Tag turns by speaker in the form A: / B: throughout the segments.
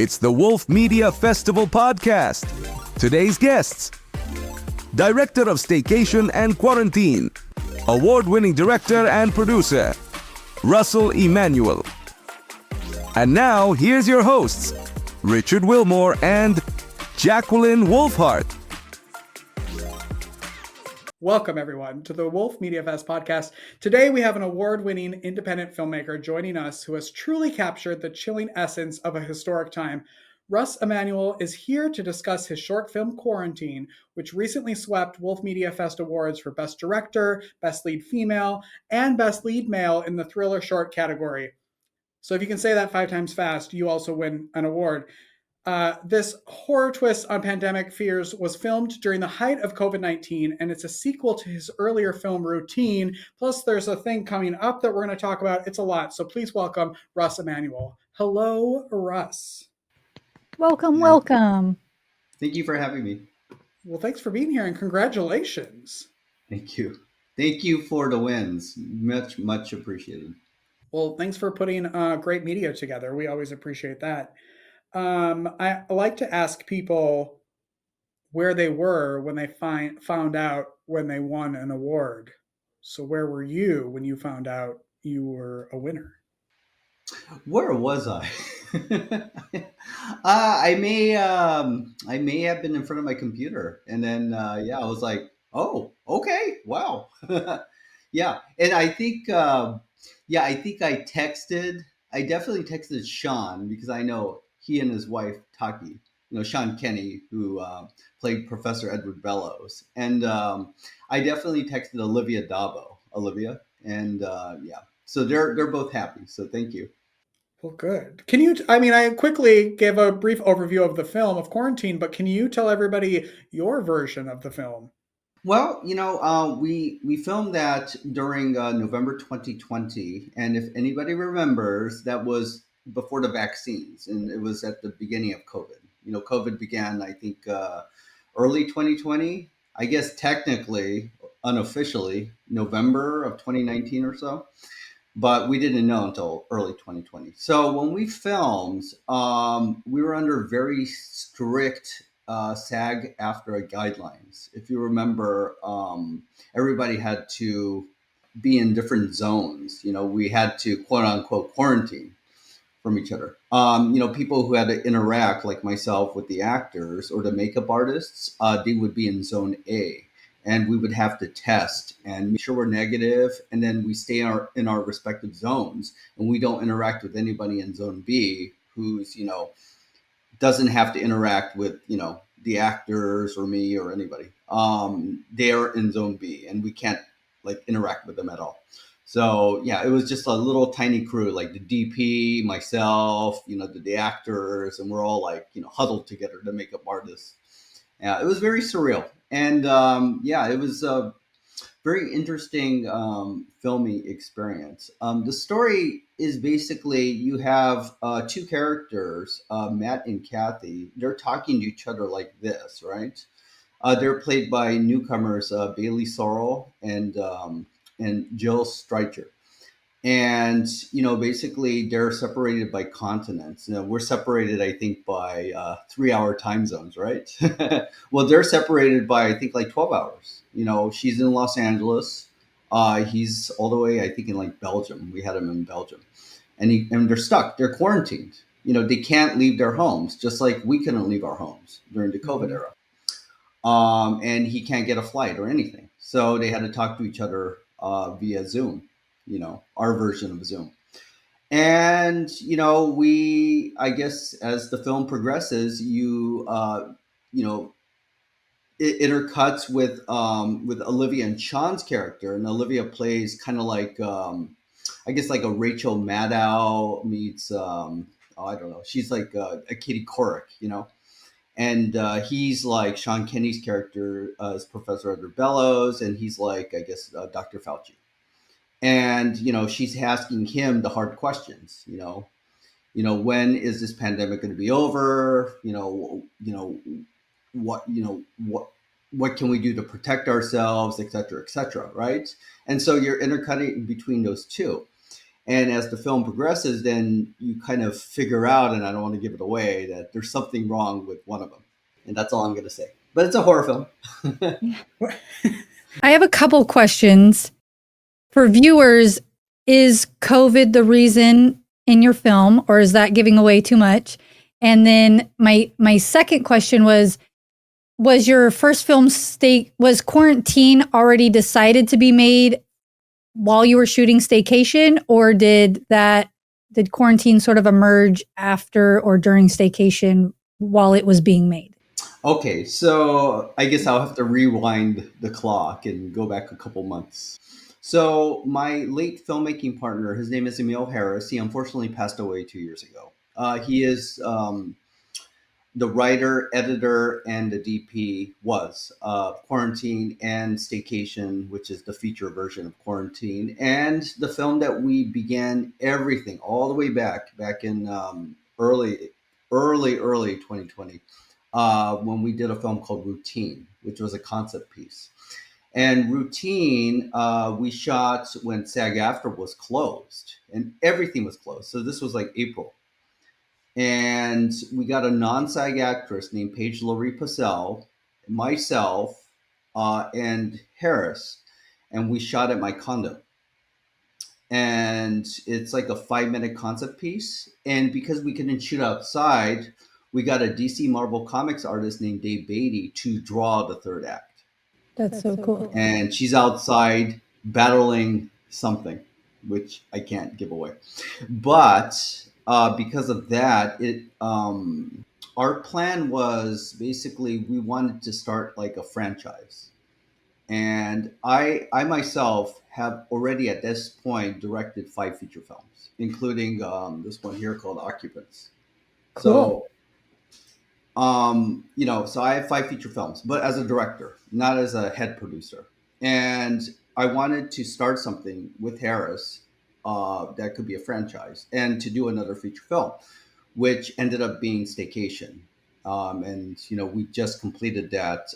A: It's the Wolf Media Festival podcast. Today's guests: Director of Staycation and Quarantine, award-winning director and producer, Russell Emanuel. And now, here's your hosts, Richard Wilmore and Jacquelynn Wolfheart.
B: Welcome, everyone, to the Wolf Media Fest podcast. Today, we have an award-winning independent filmmaker joining us who has truly captured the chilling essence of a historic time. Russ Emanuel is here to discuss his short film, Quarantine, which recently swept Wolf Media Fest awards for Best Director, Best Lead Female, and Best Lead Male in the Thriller Short category. So if you can say that 5 times fast, you also win an award. This horror twist on pandemic fears was filmed during the height of COVID-19, and it's a sequel to his earlier film Routine. Plus, there's a thing coming up that we're going to talk about. It's a lot. So please welcome Russ Emanuel. Hello, Russ.
C: Welcome.
D: Thank you for having me.
B: Well, thanks for being here, and congratulations.
D: Thank you. Thank you for the wins. Much appreciated.
B: Well, thanks for putting great media together. We always appreciate that. I like to ask people where they were when they found out when they won an award. So where were you when you found out you were a winner?
D: Where was I? I may have been in front of my computer, and then I was like, oh, okay, wow, yeah. And I think I texted. I definitely texted Sean because I know he and his wife Taki, Sean Kenny, who played Professor Edward Bellows, and I definitely texted Olivia, and so they're both happy. So thank you.
B: Well, good. I quickly gave a brief overview of the film of Quarantine, but can you tell everybody your version of the film?
D: Well, we filmed that during November 2020, and if anybody remembers, that was before the vaccines, and it was at the beginning of COVID. COVID began, I think, early 2020. I guess technically, unofficially, November of 2019 or so, but we didn't know until early 2020. So when we filmed, we were under very strict SAG-AFTRA guidelines. If you remember, everybody had to be in different zones. We had to quote unquote quarantine from each other. People who had to interact, like myself, with the actors or the makeup artists, they would be in zone A, and we would have to test and make sure we're negative, and then we stay in our respective zones, and we don't interact with anybody in zone B who's doesn't have to interact with the actors or me or anybody. They're in zone B, and we can't interact with them at all. So yeah, it was just a little tiny crew, like the DP, myself, the actors, and we're all huddled together, the makeup artists. Yeah, it was very surreal, and it was a very interesting filming experience. The story is basically you have 2 characters, Matt and Kathy. They're talking to each other like this, right? They're played by newcomers Bailey Sorrell and Jill Streicher. And, basically they're separated by continents. We're separated, I think, by 3-hour time zones, right? Well, they're separated by, I think, 12 hours. She's in Los Angeles. He's all the way, I think, in Belgium. We had him in Belgium. And they're stuck. They're quarantined. They can't leave their homes, just like we couldn't leave our homes during the COVID era. And he can't get a flight or anything. So they had to talk to each other via Zoom, our version of Zoom. And, I guess as the film progresses, it intercuts with Olivia and Sean's character. And Olivia plays kind of I guess a Rachel Maddow meets, I don't know. She's like a Katie Couric, And he's like Sean Kenny's character is Professor Edward Bellows, and he's I guess, Dr. Fauci. And, she's asking him the hard questions, when is this pandemic going to be over? What can we do to protect ourselves, et cetera, right? And so you're intercutting between those two. And as the film progresses, then you kind of figure out, and I don't want to give it away, that there's something wrong with one of them. And that's all I'm going to say. But it's a horror film.
C: I have a couple questions for viewers. Is COVID the reason in your film, or is that giving away too much? And then my second question was your first film was Quarantine already decided to be made while you were shooting Staycation, or did Quarantine sort of emerge after or during Staycation while it was being made?
D: Okay, so I guess I'll have to rewind the clock and go back a couple months. So my late filmmaking partner, his name is Emil Harris. He unfortunately passed away 2 years ago. He is the writer, editor, and the DP was Quarantine and Staycation, which is the feature version of Quarantine, and the film that we began everything all the way back in early 2020, when we did a film called Routine, which was a concept piece. And Routine, we shot when SAG-AFTRA was closed, and everything was closed. So this was like April. And we got a non-SAG actress named Paige Laurie Purcell, myself, and Harris, and we shot at my condo. And it's like a 5-minute concept piece. And because we couldn't shoot outside, we got a DC Marvel Comics artist named Dave Beatty to draw the third act.
C: That's so cool.
D: And she's outside battling something, which I can't give away. But because of that, our plan was basically we wanted to start like a franchise. And I myself have already at this point directed 5 feature films, including this one here called Occupants.
C: Cool.
D: So, so I have 5 feature films, but as a director, not as a head producer. And I wanted to start something with Harris that could be a franchise and to do another feature film, which ended up being Staycation. And we just completed that.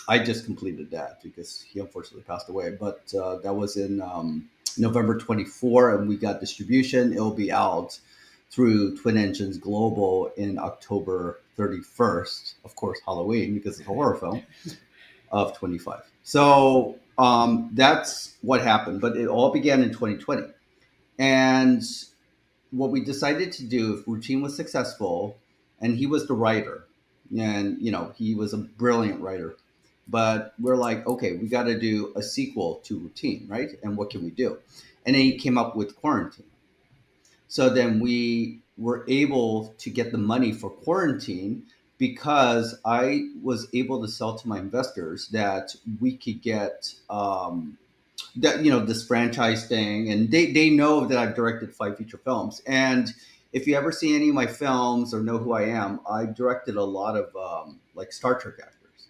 D: I just completed that because he unfortunately passed away. But that was in November 24, and we got distribution. It'll be out through Twin Engines Global in October 31st. Of course, Halloween, because it's a horror film, of 25. So that's what happened. But it all began in 2020. And what we decided to do, if Routine was successful, and he was the writer, and he was a brilliant writer, but we're like, okay, we got to do a sequel to Routine, right? And what can we do? And then he came up with Quarantine. So then we were able to get the money for Quarantine because I was able to sell to my investors that we could get this franchise thing, and they know that I've directed 5 feature films. And if you ever see any of my films or know who I am, I've directed a lot of like Star Trek actors,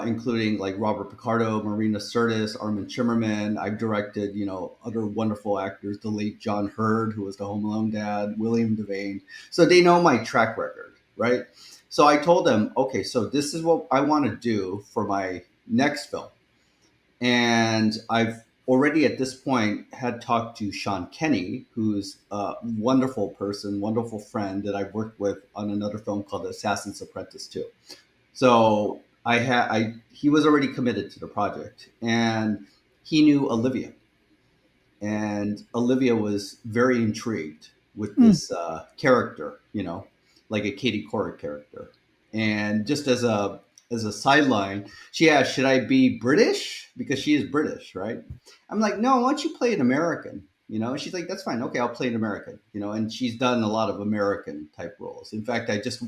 D: including like Robert Picardo, Marina Sirtis, Armin Shimmerman. I've directed, other wonderful actors, the late John Hurd, who was the Home Alone dad, William Devane. So they know my track record, right? So I told them, okay, so this is what I want to do for my next film. And I've already at this point had talked to Sean Kenny, who's a wonderful person, wonderful friend that I've worked with on another film called Assassin's Apprentice 2. So he was already committed to the project, and he knew Olivia. And Olivia was very intrigued with this character, like a Katie Couric character. And just as a sideline, she asked, should I be British? Because she is British, right? I'm like, no, why don't you play an American? And she's like, that's fine. Okay, I'll play an American, and she's done a lot of American type roles. In fact, I just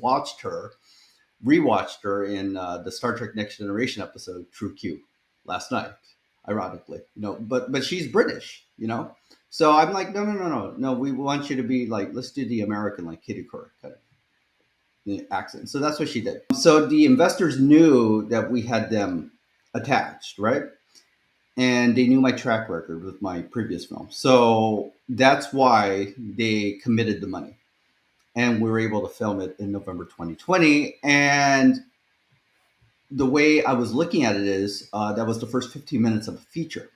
D: rewatched her in the Star Trek Next Generation episode, True Q, last night, ironically, but she's British, So I'm like, no, we want you to be like, let's do the American, like Katie Couric kind of accent. So that's what she did. So the investors knew that we had them attached, right? And they knew my track record with my previous film. So that's why they committed the money. And we were able to film it in November 2020. And the way I was looking at it is that was the first 15 minutes of a feature.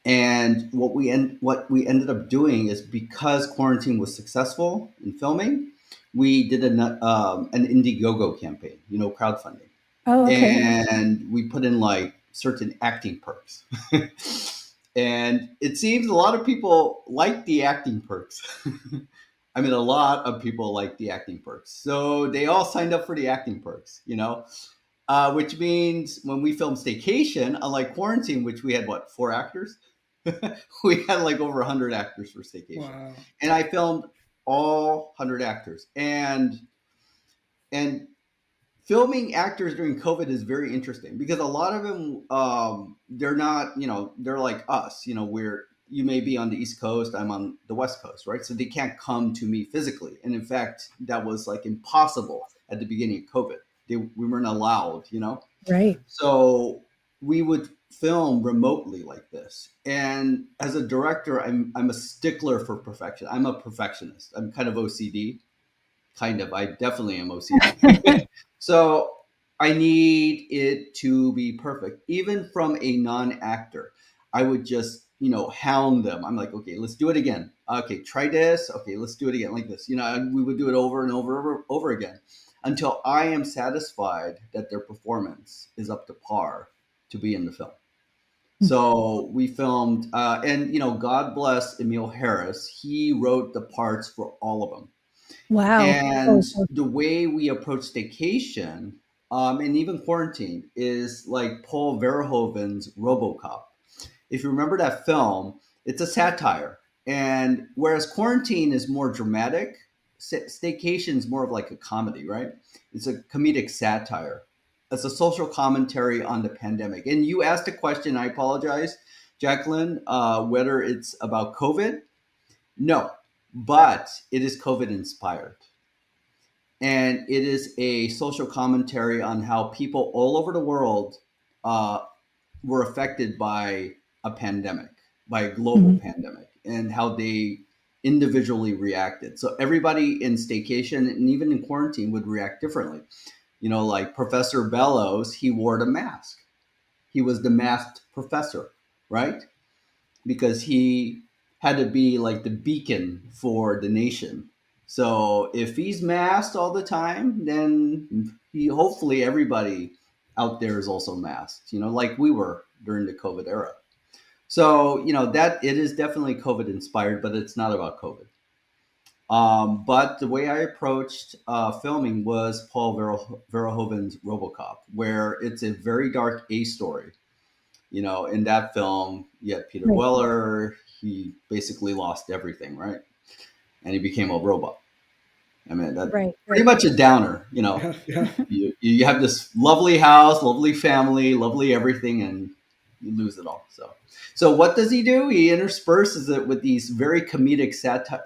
D: And what we ended up doing is, because quarantine was successful in filming, we did an Indiegogo campaign, crowdfunding.
C: Oh, okay.
D: And we put in like certain acting perks. And it seems a lot of people like the acting perks. I mean, a lot of people like the acting perks. So they all signed up for the acting perks, which means when we filmed Staycation, unlike Quarantine, which we had, 4 actors? We had like over 100 actors for Staycation.
B: Wow.
D: And I filmed all 100 actors. And filming actors during COVID is very interesting, because a lot of them, they're not, they're like us, you may be on the East Coast, I'm on the West Coast, right? So they can't come to me physically. And in fact, that was like impossible at the beginning of COVID. We weren't allowed,
C: Right.
D: So we would film remotely like this. And as a director, I'm a stickler for perfection. I'm a perfectionist. I'm kind of OCD. I definitely am OCD. So I need it to be perfect. Even from a non-actor, I would just, hound them. I'm like, okay, let's do it again. Okay, try this. Okay, let's do it again like this. And we would do it over and over again until I am satisfied that their performance is up to par to be in the film. So we filmed, and God bless Emil Harris. He wrote the parts for all of them.
C: Wow.
D: And the way we approach Staycation, and even Quarantine, is like Paul Verhoeven's RoboCop. If you remember that film, it's a satire. And whereas Quarantine is more dramatic, Staycation is more of like a comedy, right? It's a comedic satire. It's a social commentary on the pandemic. And you asked a question, I apologize, Jacquelynn, whether it's about COVID. No, but it is COVID inspired. And it is a social commentary on how people all over the world were affected by a pandemic, by a global pandemic, and how they individually reacted. So everybody in Staycation and even in Quarantine would react differently. Like Professor Bellows, he wore the mask. He was the masked professor, right? Because he had to be like the beacon for the nation. So if he's masked all the time, then hopefully everybody out there is also masked, like we were during the COVID era. So, that it is definitely COVID inspired, but it's not about COVID. But the way I approached filming was Paul Verhoeven's RoboCop, where it's a very dark A story. In that film, you had Peter Weller. He basically lost everything, right? And he became a robot. I mean, that's pretty much a downer,
B: Yeah.
D: You have this lovely house, lovely family, lovely everything, and you lose it all. So what does he do? He intersperses it with these very comedic,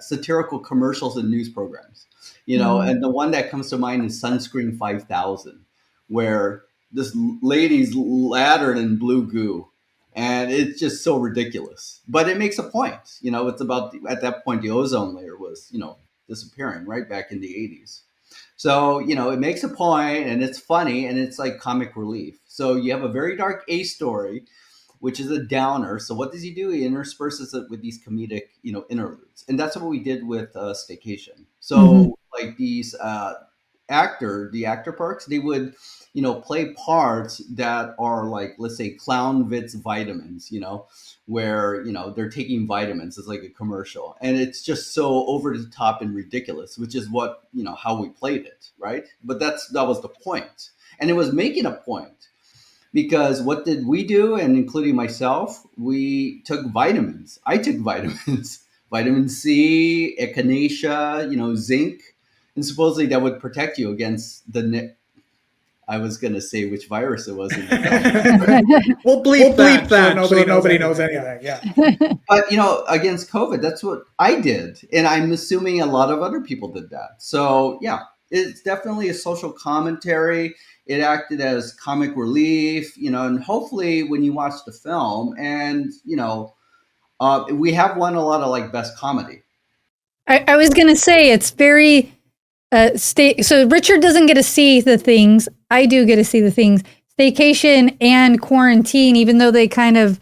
D: satirical commercials and news programs, and the one that comes to mind is Sunscreen 5000, where this lady's lattered in blue goo, and it's just so ridiculous. But it makes a point. It's about, at that point, the ozone layer was, disappearing right back in the 80s. So, it makes a point, and it's funny, and it's like comic relief. So you have a very dark A story, which is a downer. So what does he do? He intersperses it with these comedic, interludes. And that's what we did with Staycation. So like these the actor perks, they would, play parts that are like, let's say, Clown Vitz vitamins, where, they're taking vitamins. It's like a commercial. And it's just so over the top and ridiculous, which is what, how we played it, right? But that was the point. And it was making a point. Because what did we do? And including myself, we took vitamins. I took vitamins, vitamin C, echinacea, zinc, and supposedly that would protect you against I was going to say which virus it was.
B: We'll bleep that so nobody knows anything. Yeah.
D: But, against COVID, that's what I did. And I'm assuming a lot of other people did that. So, yeah, it's definitely a social commentary. It acted as comic relief, and hopefully when you watch the film, and, we have won a lot of like best comedy.
C: I was going to say it's very so Richard doesn't get to see the things. I do get to see the things. Staycation and Quarantine, even though they kind of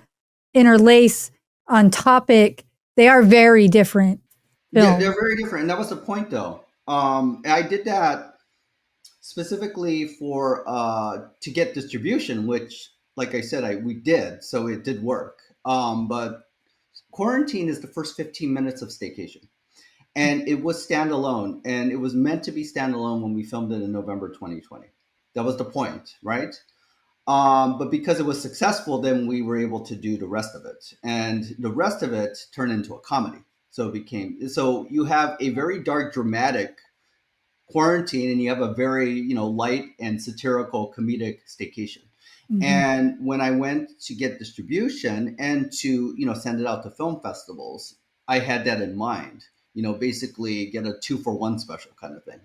C: interlace, on topic, they are very different films.
D: They're very different, and that was the point, though. I did that specifically for to get distribution, which, like I said, we did, so it did work. But Quarantine is the first 15 minutes of Staycation, and it was standalone, and it was meant to be standalone when we filmed it in November 2020. That was the point, right? But because it was successful, then we were able to do the rest of it, and the rest of it turned into a comedy. So you have a very dark, dramatic Quarantine, and you have a very light and satirical comedic Staycation.
C: Mhm.
D: And when I went to get distribution and to send it out to film festivals, I had that in mind. Basically get a 2-for-1 special kind of thing.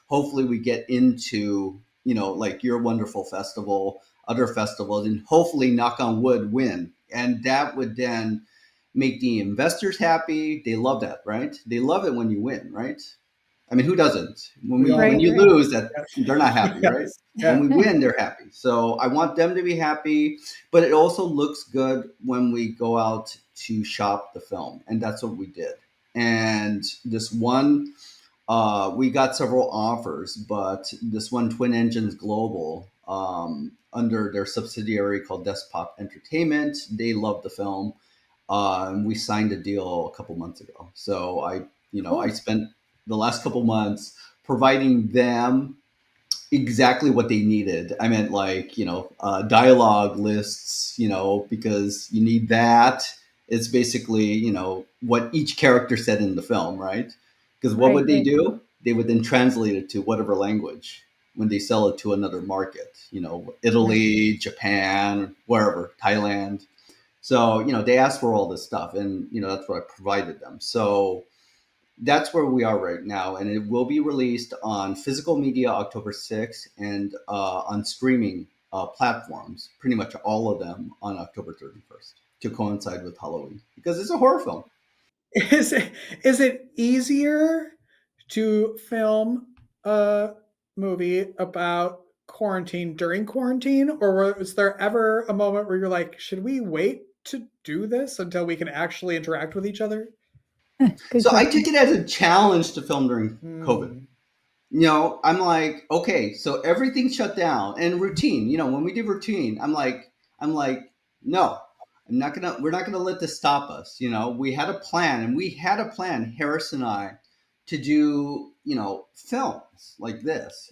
D: Hopefully we get into like Your Wonderful Festival, other festivals, and hopefully, knock on wood, win. And that would then make the investors happy. They love that, right? They love it when you win, right? I mean, who doesn't? When you lose, that they're not happy,
B: Yes.
D: right?
B: Yeah.
D: When we win, they're happy. So I want them to be happy, but it also looks good when we go out to shop the film, and that's what we did. And this one, we got several offers, but this one, Twin Engines Global, under their subsidiary called Despot Entertainment, they loved the film. And we signed a deal a couple months ago. So I spent the last couple months providing them exactly what they needed. I meant dialogue lists, because you need that. It's basically, what each character said in the film, right? Because what would they do? They would then translate it to whatever language when they sell it to another market, Italy, Japan, wherever, Thailand. So, they asked for all this stuff, and, that's what I provided them. So that's where we are right now. And it will be released on physical media October 6th and on streaming platforms, pretty much all of them on October 31st to coincide with Halloween, because it's a horror film.
B: Is it easier to film a movie about quarantine during quarantine, or was there ever a moment where you're like, should we wait to do this until we can actually interact with each other?
C: Good
D: So I
C: question.
D: took it as a challenge to film during COVID. I'm like, okay, so everything shut down and routine. When we did routine, I'm like, no, we're not gonna let this stop us. We had a plan, Harris and I, to do, films like this,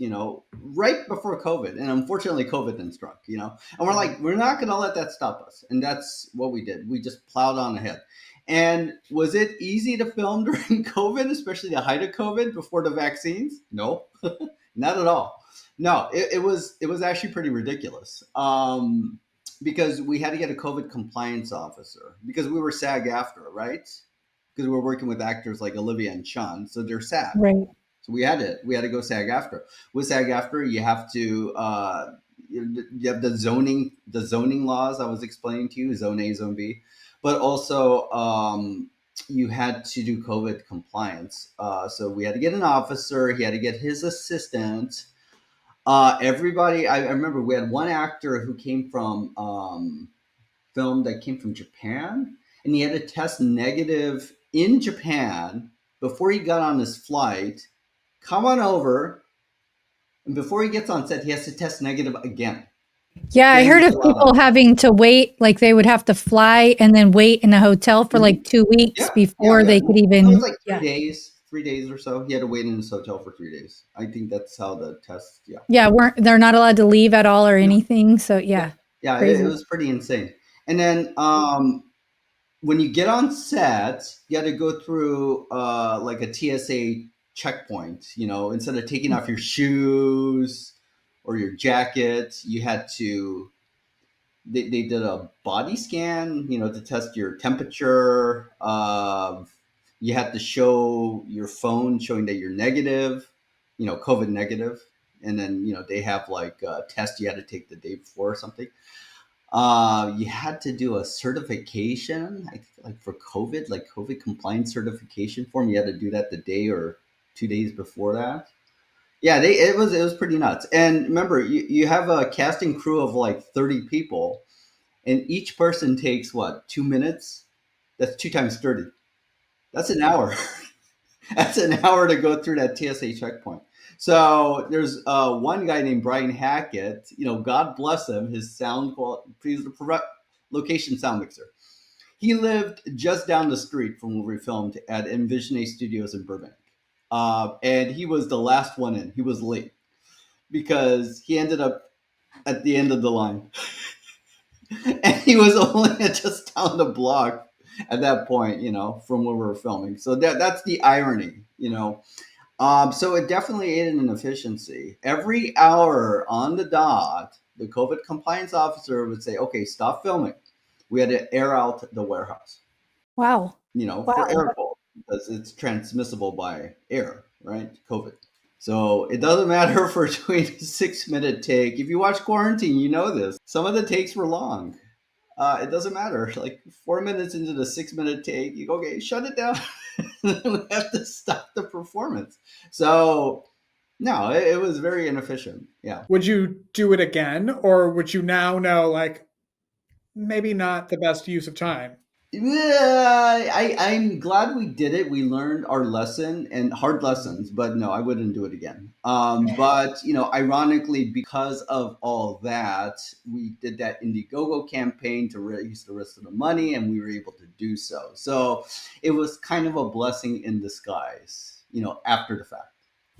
D: right before COVID. And unfortunately, COVID then struck, and we're like, we're not gonna let that stop us. And that's what we did. We just plowed on ahead. And was it easy to film during COVID, especially the height of COVID before the vaccines? No, not at all. No, it was actually pretty ridiculous. Because we had to get a COVID compliance officer because we were SAG-AFTRA, right? Because we were working with actors like Olivia and Sean, so they're SAG.
C: Right.
D: So we had to go SAG-AFTRA. With SAG-AFTRA, you have to you have the zoning laws I was explaining to you, Zone A, Zone B, but also you had to do COVID compliance. So we had to get an officer. He had to get his assistant. Everybody, I remember we had one actor who came from film that came from Japan, and he had to test negative in Japan before he got on his flight, come on over, and before he gets on set, he has to test negative again.
C: Yeah, I heard of people having to wait, like they would have to fly and then wait in a hotel for like 2 weeks before they could even.
D: It was like 3 days or so. He had to wait in his hotel for 3 days. I think that's how the test.
C: Yeah, they're not allowed to leave at all or anything. So
D: it was pretty insane. And then when you get on set, you had to go through like a TSA checkpoint. Instead of taking off your shoes or your jacket, you had to. They did a body scan, to test your temperature. You had to show your phone showing that you're negative, COVID negative. And then, they have like a test you had to take the day before or something. You had to do a certification, I think, like for COVID, like COVID compliance certification form. You had to do that the day or 2 days before that. Yeah, it was pretty nuts. And remember, you have a casting crew of like 30 people, and each person takes 2 minutes That's 2 times 30. That's an hour. That's an hour to go through that TSA checkpoint. So there's one guy named Brian Hackett. God bless him. His he's the location sound mixer. He lived just down the street from where we filmed at Envision A Studios in Burbank. And he was the last one in. He was late because he ended up at the end of the line. And he was only just down the block at that point, from where we were filming. So that's the irony. So it definitely aided in efficiency. Every hour on the dot, the COVID compliance officer would say, okay, stop filming. We had to air out the warehouse.
C: Wow.
D: For air quality, because it's transmissible by air, right? COVID. So it doesn't matter if we're doing a 6-minute take. If you watch Quarantine, you know this. Some of the takes were long. It doesn't matter. Like 4 minutes into the 6-minute take, you go, okay, shut it down. And then we have to stop the performance. So no, it was very inefficient. Yeah.
B: Would you do it again, or would you now know, like, maybe not the best use of time?
D: Yeah, I'm glad we did it. We learned our lesson and hard lessons, but no, I wouldn't do it again. But ironically, because of all that, we did that Indiegogo campaign to raise the rest of the money, and we were able to do so. So it was kind of a blessing in disguise, after the fact.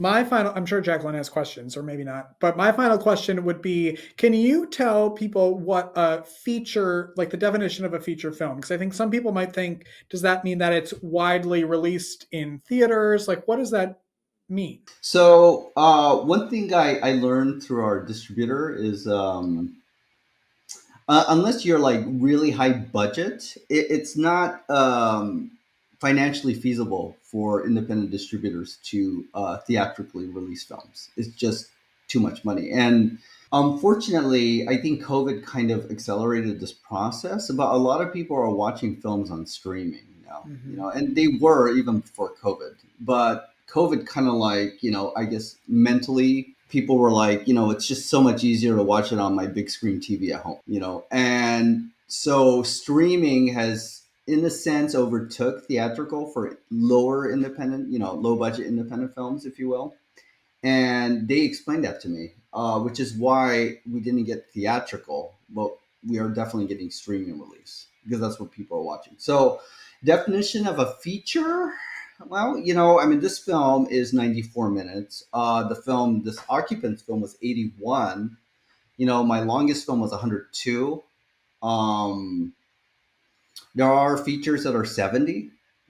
B: I'm sure Jacquelynn has questions, or maybe not, but my final question would be, can you tell people what a feature, like the definition of a feature film? Because I think some people might think, does that mean that it's widely released in theaters? Like, what does that mean?
D: So one thing I learned through our distributor is unless you're like really high budget, it's not financially feasible for independent distributors to theatrically release films. It's just too much money. And unfortunately, I think COVID kind of accelerated this process. But a lot of people are watching films on streaming now, and they were even before COVID. But COVID kind of like, I guess mentally people were like, it's just so much easier to watch it on my big screen TV at home, and so streaming has in a sense overtook theatrical for lower independent, low budget independent films, if you will. And they explained that to me, which is why we didn't get theatrical, but we are definitely getting streaming release because that's what people are watching. So definition of a feature, well, this film is 94 minutes. This Occupants film was 81. My longest film was 102. There are features that are 70.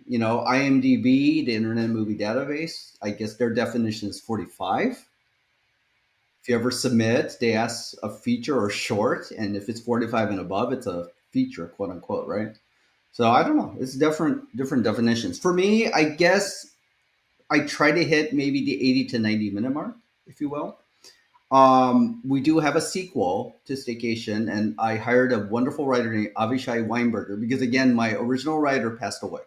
D: IMDb, the Internet Movie Database, I guess their definition is 45. If you ever submit, they ask a feature or short, and if it's 45 and above, it's a feature, quote unquote, right? So I don't know. It's different definitions. For me, I guess I try to hit maybe the 80 to 90 minute mark, if you will. We do have a sequel to Staycation, and I hired a wonderful writer named Avishai Weinberger because, again, my original writer passed away.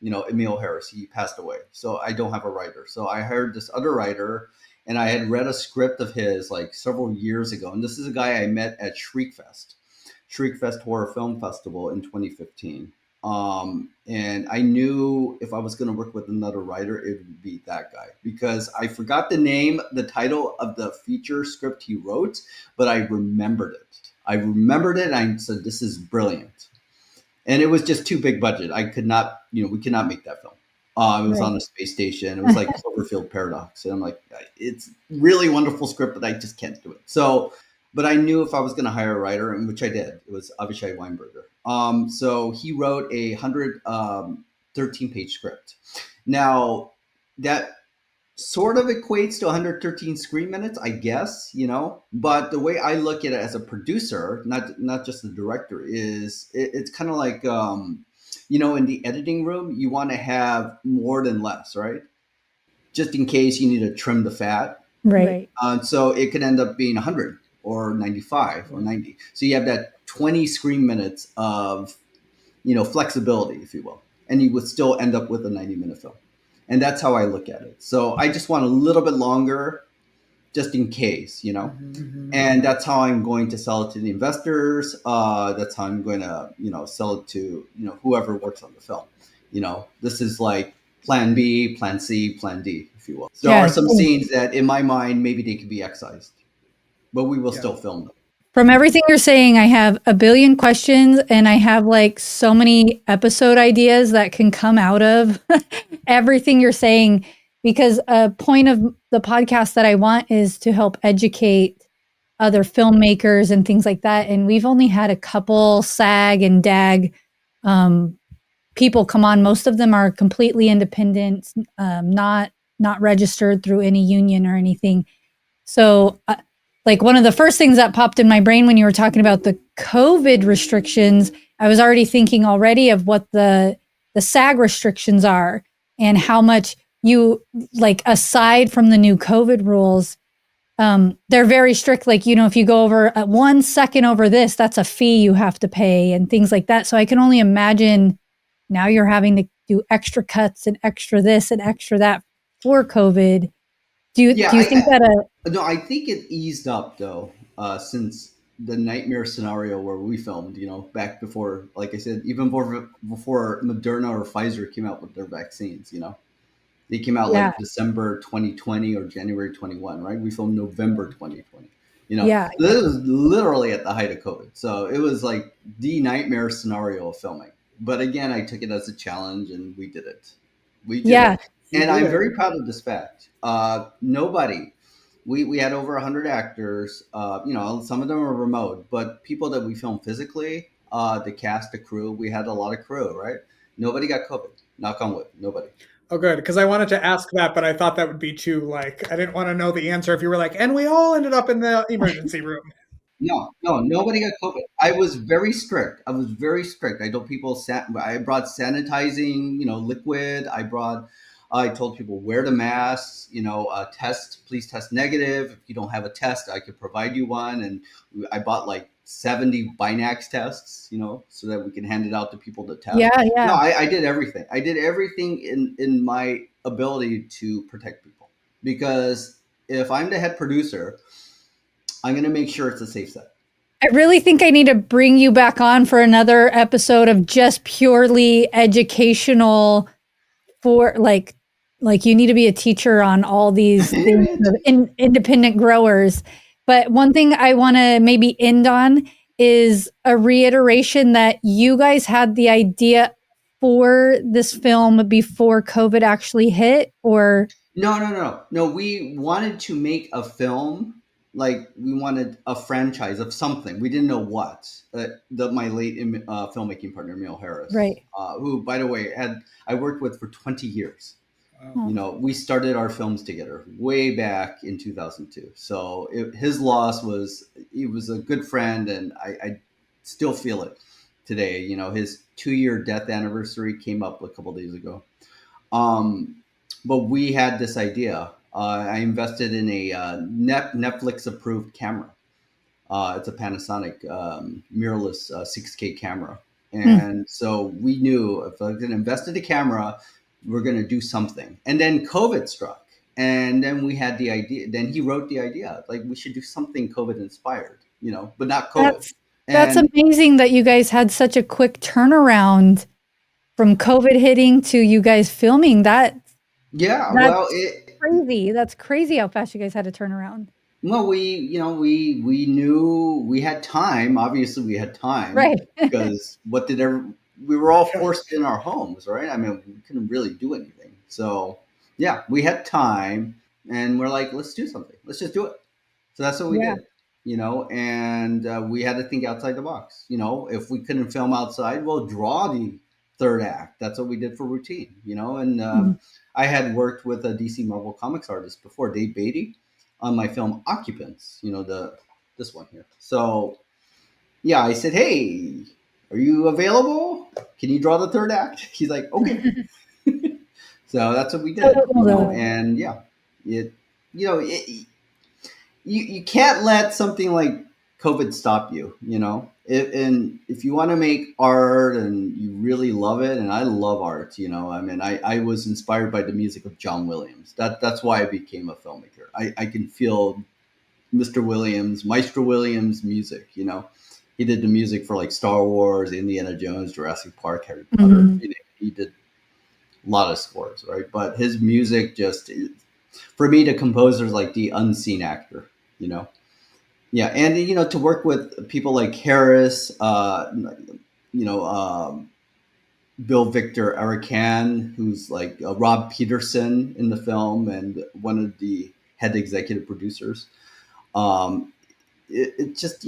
D: Emil Harris, he passed away. So I don't have a writer. So I hired this other writer, and I had read a script of his like several years ago. And this is a guy I met at Shriekfest Horror Film Festival in 2015. And I knew if I was going to work with another writer, it would be that guy because I forgot the title of the feature script he wrote, but I remembered it. And I said, this is brilliant. And it was just too big budget. I could not, we could not make that film. It was on a space station. It was like Cloverfield Paradox. And I'm like, it's really wonderful script, but I just can't do it. So, but I knew if I was going to hire a writer, and which I did, it was Avishai Weinberger. So he wrote a 113-page script. Now, that sort of equates to 113 screen minutes, I guess, But the way I look at it as a producer, not just the director, is it's kind of like, in the editing room, you want to have more than less, right? Just in case you need to trim the fat.
C: Right.
D: So it could end up being 100 or 95 or 90. So you have that 20 screen minutes of, flexibility, if you will. And you would still end up with a 90-minute film. And that's how I look at it. So I just want a little bit longer just in case, you know.
B: Mm-hmm.
D: And that's how I'm going to sell it to the investors. That's how I'm going to, sell it to, whoever works on the film. This is like plan B, plan C, plan D, if you will. There are
C: Yeah.
D: some scenes that in my mind, maybe they could be excised, but we will still film them.
C: From everything you're saying, I have a billion questions and I have like so many episode ideas that can come out of everything you're saying, because a point of the podcast that I want is to help educate other filmmakers and things like that. And we've only had a couple SAG and DAG people come on. Most of them are completely independent, not registered through any union or anything. So, like one of the first things that popped in my brain when you were talking about the COVID restrictions, I was already thinking already of what the SAG restrictions are and how much you, like, aside from the new COVID rules, they're very strict. Like, if you go over 1 second over this, that's a fee you have to pay and things like that. So I can only imagine now you're having to do extra cuts and extra this and extra that for COVID. Do you think that
D: No, I think it eased up though, since the nightmare scenario where we filmed, back before, like I said, even before Moderna or Pfizer came out with their vaccines, they came out
C: Yeah.
D: like December 2020 or January 21, right? We filmed November 2020.
C: Yeah.
D: This is literally at the height of COVID. So it was like the nightmare scenario of filming. But again, I took it as a challenge and we did it. We did
C: Yeah.
D: it. And I'm very proud of this fact. Nobody, we had over 100 actors. Some of them are remote, but people that we filmed physically, the cast, the crew, we had a lot of crew, right? Nobody got COVID. Knock on wood. Nobody.
B: Oh, good. Because I wanted to ask that, but I thought that would be too, like, I didn't want to know the answer if you were like, and we all ended up in the emergency room.
D: No, nobody got COVID. I was very strict. I told people, I brought sanitizing, liquid. I told people wear the masks, please test negative. If you don't have a test, I could provide you one. And I bought like 70 Binax tests, so that we can hand it out to people to test.
C: Yeah.
D: No, I did everything. I did everything in my ability to protect people, because if I'm the head producer, I'm going to make sure it's a safe set.
C: I really think I need to bring you back on for another episode of just purely educational for like you need to be a teacher on all these things of independent growers. But one thing I want to maybe end on is a reiteration that you guys had the idea for this film before COVID actually hit, or
D: No. We wanted to make a film. Like, we wanted a franchise of something. We didn't know what. My late filmmaking partner, Emil Harris,
C: right?
D: Who, by the way, I worked with for 20 years.
B: Wow.
D: We started our films together way back in 2002. So his loss he was a good friend, and I still feel it today. His 2-year death anniversary came up a couple days ago. But we had this idea. I invested in a Netflix approved camera. It's a Panasonic mirrorless 6K camera. And so we knew if I could invest in a camera, we're going to do something. And then COVID struck. And then we had the idea. Then he wrote the idea, like, we should do something COVID inspired, but not COVID.
C: That's amazing that you guys had such a quick turnaround from COVID hitting to you guys filming that.
D: Yeah,
C: crazy. That's crazy how fast you guys had to turn around.
D: Well, we knew we had time. Obviously, we had time,
C: right?
D: Because we were all forced in our homes, right? I mean, we couldn't really do anything. So, yeah, we had time, and we're like, let's do something. Let's just do it. So that's what we did, and we had to think outside the box. If we couldn't film outside, we'll draw the third act. That's what we did for routine, and I had worked with a DC Marvel Comics artist before, Dave Beatty, on my film Occupants, this one here. So, yeah, I said, hey, are you available? Can you draw the third act? He's like, okay. So that's what we did. And yeah, you can't let something like COVID stop you, and if you want to make art and you really love it, and I love art, I mean, I was inspired by the music of John Williams. That's why I became a filmmaker. I can feel Mr. Williams, Maestro Williams music, he did the music for like Star Wars, Indiana Jones, Jurassic Park, Harry Potter. He did a lot of scores, right? But his music just, for me, the composer is like the unseen actor, Yeah, and to work with people like Harris, you know, um, Bill Victor Arakan, who's like Rob Peterson in the film and one of the head executive producers. Um, it just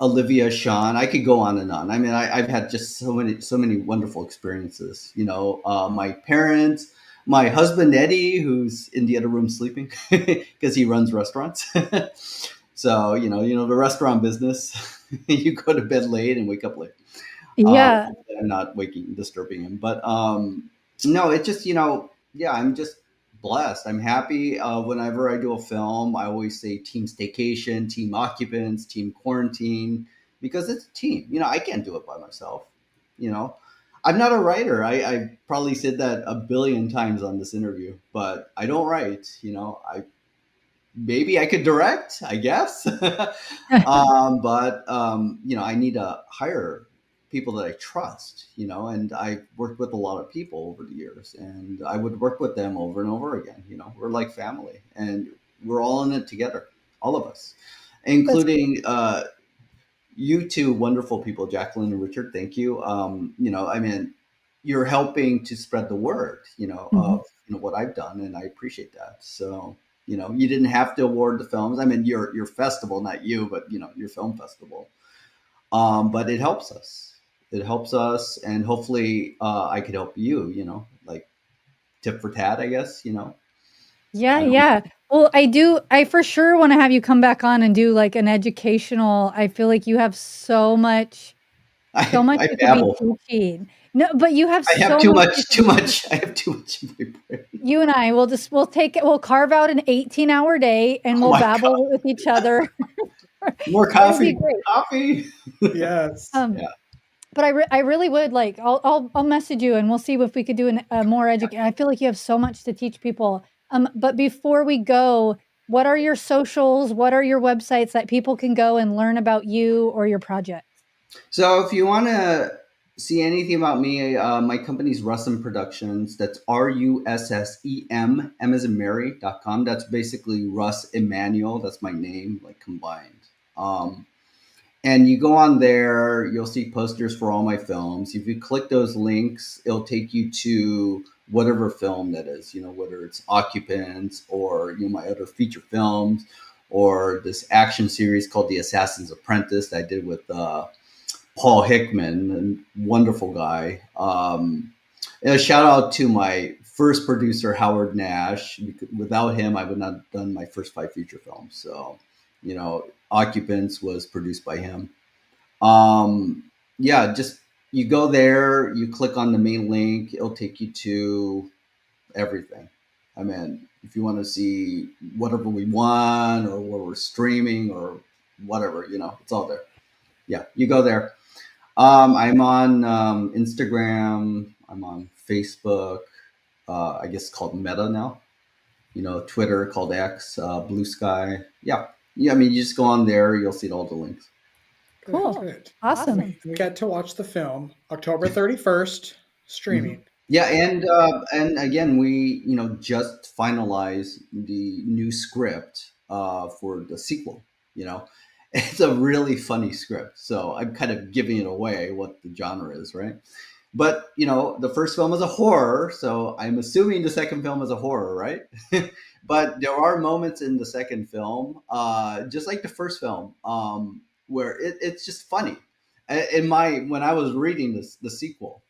D: Olivia Shawn. I could go on and on. I mean, I've had just so many wonderful experiences. My parents, my husband Eddie, who's in the other room sleeping because he runs restaurants. So the restaurant business. You go to bed late and wake up late.
C: Yeah.
D: I'm not disturbing him, but no, it just yeah, I'm just blessed. I'm happy. Whenever I do a film, I always say team staycation, team occupants, team quarantine, because it's a team. I can't do it by myself. You know, I'm not a writer. I probably said that a billion times on this interview, but I don't write. I maybe I could direct, I guess. But I need to hire people that I trust, and I've worked with a lot of people over the years, and I would work with them over and over again. We're like family, and we're all in it together, all of us, including you two wonderful people, Jacquelynn and Richard. Thank you. I mean, you're helping to spread the word, of what I've done, and I appreciate that. So, you didn't have to award the films. I mean, your festival, not you, but your film festival. But it helps us. It helps us, and hopefully, I could help you. Like tip for tat, I guess.
C: Yeah,
D: I don't.
C: yeah. Well, I for sure want to have you come back on and do like an educational. I feel like you have so much
D: I
C: you could be
D: babble.
C: teaching. No, but you have
D: I have
C: so
D: too
C: much you
D: much.
C: could
D: Too
C: be
D: much. I have too much in my brain.
C: You and I we'll carve out an 18-hour day and
D: Oh
C: we'll
D: my God!
C: babble with each other.
D: More
C: It'll be
D: coffee. More
C: great.
D: coffee.
B: Yes.
C: Um,
D: Yeah.
C: but I really would like I'll message you and we'll see if we could do a more educated. I feel like you have so much to teach people. But before we go, what are your socials? What are your websites that people can go and learn about you or your projects?
D: So if you want to see anything about me, my company's Russem Productions. That's RUSSEM, M as in Mary.com. That's basically Russ Emanuel. That's my name, like combined. Um, and you go on there, you'll see posters for all my films. If you click those links, it'll take you to whatever film that is, whether it's Occupants or, my other feature films or this action series called The Assassin's Apprentice that I did with Paul Hickman, a wonderful guy. And a shout out to my first producer, Howard Nash. Without him, I would not have done my first 5 feature films. So, Occupants was produced by him. Yeah, just you go there, you click on the main link, it'll take you to everything. I mean, if you want to see whatever we want or where we're streaming or whatever, it's all there. Yeah, you go there. I'm on Instagram. I'm on Facebook. I guess it's called Meta now. Twitter called X, Blue Sky. Yeah. Yeah. I mean, you just go on there. You'll see all the links.
B: Good,
C: Cool.
B: good.
C: Awesome.
B: We get to watch the film October 31st, streaming.
D: Yeah, and again, we just finalized the new script for the sequel. It's a really funny script, so I'm kind of giving it away what the genre is, right? But the first film is a horror, so I'm assuming the second film is a horror, right? But there are moments in the second film, just like the first film, where it's just funny. When I was reading the sequel,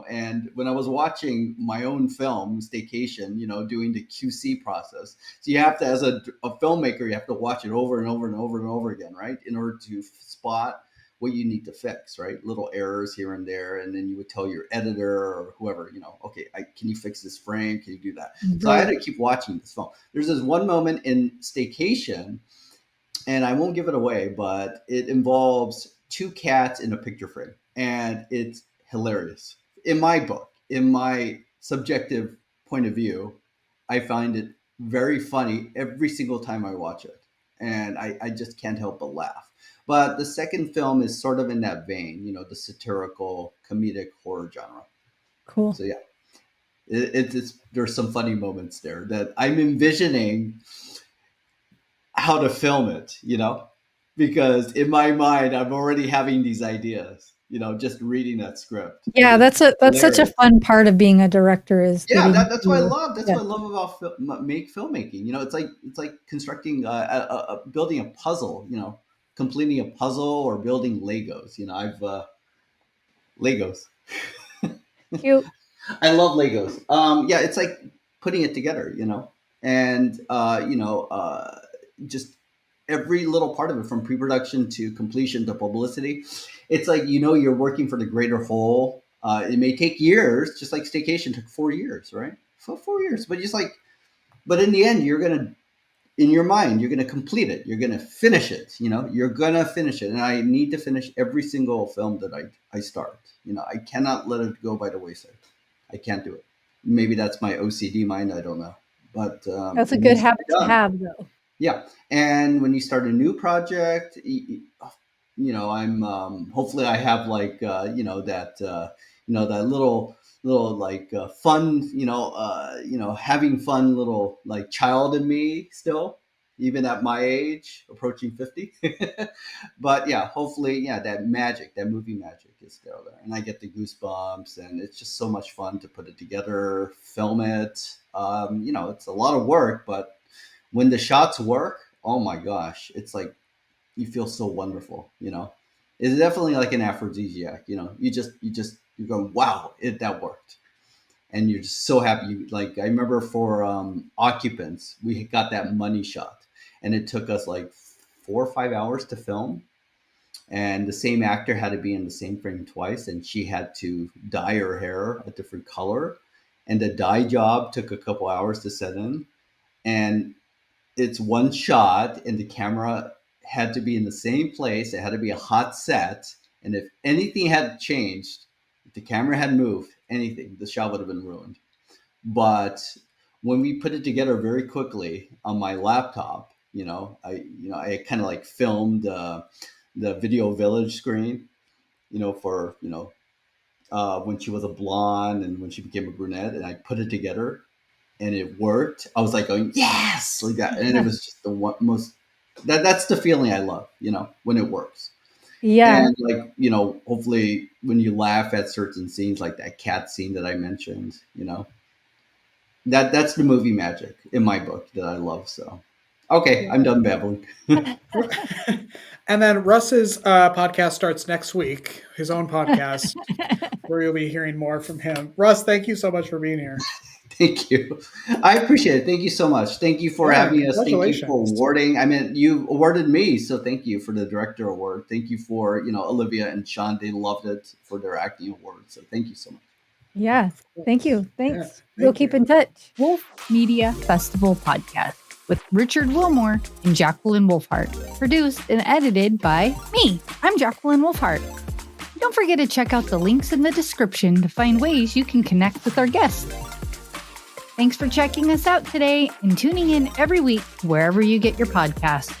D: and when I was watching my own film, Staycation, doing the QC process, so you have to, as a filmmaker, you have to watch it over and over and over and over again, right, in order to spot what you need to fix, right? Little errors here and there. And then you would tell your editor or whoever, okay, can you fix this frame? Can you do that? So I had to keep watching this film. There's this one moment in Staycation and I won't give it away, but it involves two cats in a picture frame, and it's hilarious. In my book, in my subjective point of view, I find it very funny every single time I watch it, and I just can't help but laugh. But the second film is sort of in that vein, the satirical comedic horror genre.
C: Cool.
D: So yeah, it's there's some funny moments there that I'm envisioning how to film it, because in my mind I'm already having these ideas, just reading that script.
C: Yeah, that's such a fun part of being a director is
D: Yeah,
C: getting
D: that's what I love. That's what I love about filmmaking. It's like constructing, building a puzzle. Completing a puzzle or building Legos. I've Legos.
C: cute.
D: I love Legos. Yeah, it's like putting it together. And just every little part of it, from pre-production to completion to publicity. It's like you're working for the greater whole. It may take years, just like Staycation took 4 years, right? For 4 years, but in the end, in your mind, you're gonna complete it. You're gonna finish it. You're gonna finish it, and I need to finish every single film that I start. I cannot let it go by the wayside. I can't do it. Maybe that's my OCD mind. I don't know, but
C: That's a good habit to have, though.
D: Yeah, and when you start a new project, I'm hopefully I have like that little like fun, having fun little like child in me still, even at my age, approaching 50. But yeah, hopefully, yeah, that movie magic is still there, and I get the goosebumps, and it's just so much fun to put it together, film it. It's a lot of work, but when the shots work, oh my gosh, it's like you feel so wonderful. It's definitely like an aphrodisiac. You go, wow, that worked, and you're just so happy. Like I remember for Occupants, we got that money shot, and it took us like 4 or 5 hours to film, and the same actor had to be in the same frame twice, and she had to dye her hair a different color, and the dye job took a couple hours to set in, and it's one shot, and the camera had to be in the same place. It had to be a hot set. And if anything had changed, if the camera had moved, anything, the shot would have been ruined. But when we put it together very quickly on my laptop, I kind of like filmed the Video Village screen, for, when she was a blonde and when she became a brunette, and I put it together. And it worked. I was like going, yes, like that. And it was just the most, that's the feeling I love, when it works.
C: Yeah.
D: And like, hopefully when you laugh at certain scenes, like that cat scene that I mentioned, that's the movie magic in my book that I love. So, okay, I'm done babbling.
B: And then Russ's podcast starts next week, his own podcast, where you'll be hearing more from him. Russ, thank you so much for being here.
D: Thank you. I appreciate it. Thank you so much. Thank you for having us. Thank you for awarding. I mean, you awarded me, so thank you for the director award. Thank you for, Olivia and Sean. They loved it for their acting award. So thank you so much.
C: Yeah. Thank you. Thanks.
B: Yeah,
C: We'll keep in touch.
E: Wolf Media Festival Podcast with Richard Wilmore and Jacquelynn Wolfheart. Produced and edited by me. I'm Jacquelynn Wolfheart. Don't forget to check out the links in the description to find ways you can connect with our guests. Thanks for checking us out today and tuning in every week wherever you get your podcasts.